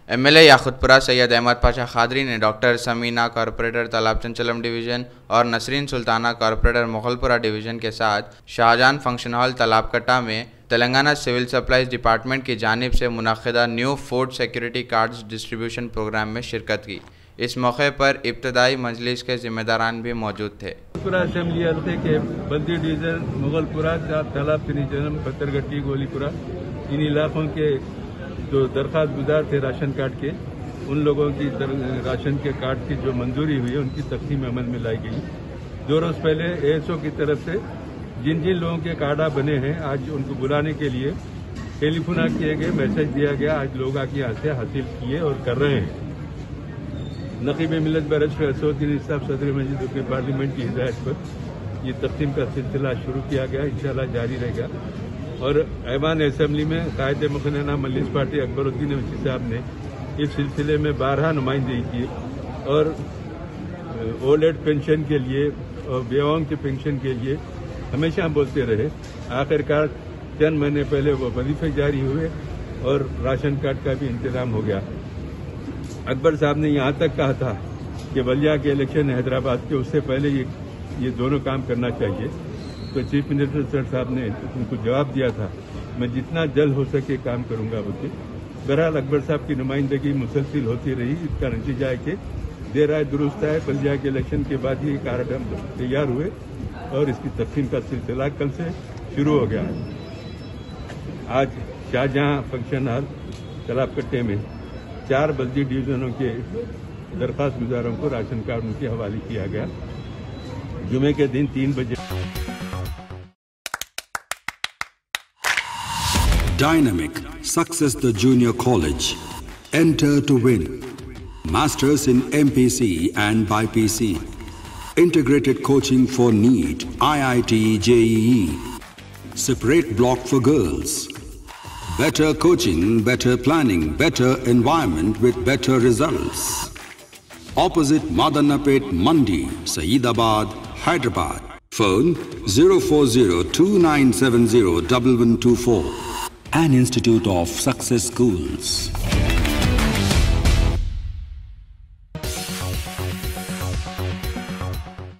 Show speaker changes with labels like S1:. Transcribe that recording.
S1: MLA याखुतपुरा Syed Ahmad Pasha Qadri ने doctor Samina corporator तालाब चंचलम division और नसरीन सुल्ताना कॉरपोरेटर मुगलपुरा डिवीज़न के साथ शाहजहां फंक्शन हॉल तालाब कट्टा में तेलंगाना सिविल सप्लाईज डिपार्टमेंट की जानिब से मुनक़िदा new food security cards distribution programme में शिरकत की। इस मौके पर इब्तदाई मजलिस के ज़िम्मेदारान भी मौजूद थे।
S2: असेंबली हल्के के बल्दी डिवीज़न मुगलपुरा तालाब जन्म पत्थरगट्टी गोलीपुरा इन इलाकों के जो दरख्वास्त गुजार थे राशन कार्ड के, उन लोगों की राशन के कार्ड की जो मंजूरी हुई है उनकी तकसीम अमल में लाई गई। 2 रोज पहले ASO की तरफ से जिन जिन लोगों के कार्ड बने हैं आज उनको बुलाने के लिए टेलीफोन किए गए, मैसेज दिया गया। आज लोग आके यहाँ से हासिल किए और कर रहे हैं। नकीब मिलत बैरिस्टर असदुद्दीन साहब सदर मस्जिद के पार्लियामेंट की हिदायत पर ये तकसीम का सिलसिला शुरू किया गया, इंशाल्लाह जारी रहेगा। और ऐवान असेंबली में कायद मुखनना मजलिस पार्टी अकबरुद्दीन अवैसी साहब ने इस सिलसिले में 12 नुमाइंदगी की और ओल्ड एज पेंशन के लिए और बेवाओं के पेंशन के लिए हमेशा बोलते रहे। आखिरकार चंद महीने पहले वो वजीफे जारी हुए और राशन कार्ड का भी इंतजाम हो गया। अकबर साहब ने यहाँ तक कहा था कि बलिया के इलेक्शन हैदराबाद के उससे पहले ये दोनों काम करना चाहिए। तो चीफ मिनिस्टर सर साहब ने उनको जवाब दिया था, मैं जितना जल्द हो सके काम करूंगा बोलते। बहरहाल अकबर साहब की नुमाइंदगी मुसलसिल होती रही। इसका नतीजा है कि देर आए दुरुस्त है, बलिया के इलेक्शन के बाद ही कार्ड तैयार हुए और इसकी तकसीम का सिलसिला कल से शुरू हो गया है। आज शाहजहां फंक्शन हॉल तालाब कट्टे में 4 बल्दी डिवीजनों के दरख्वास्त गुजारों को राशन कार्ड उनके हवाले किया गया। जुमे के दिन 3 बजे।
S3: Dynamic Success the Junior College. Enter to win. Masters in MPC and BPC. Integrated coaching for NEET, IIT, JEE. Separate block for girls. Better coaching, better planning, better environment with better results. Opposite Madannapet Mandi, Saeedabad, Hyderabad. Phone 04029701124. An institute of success schools.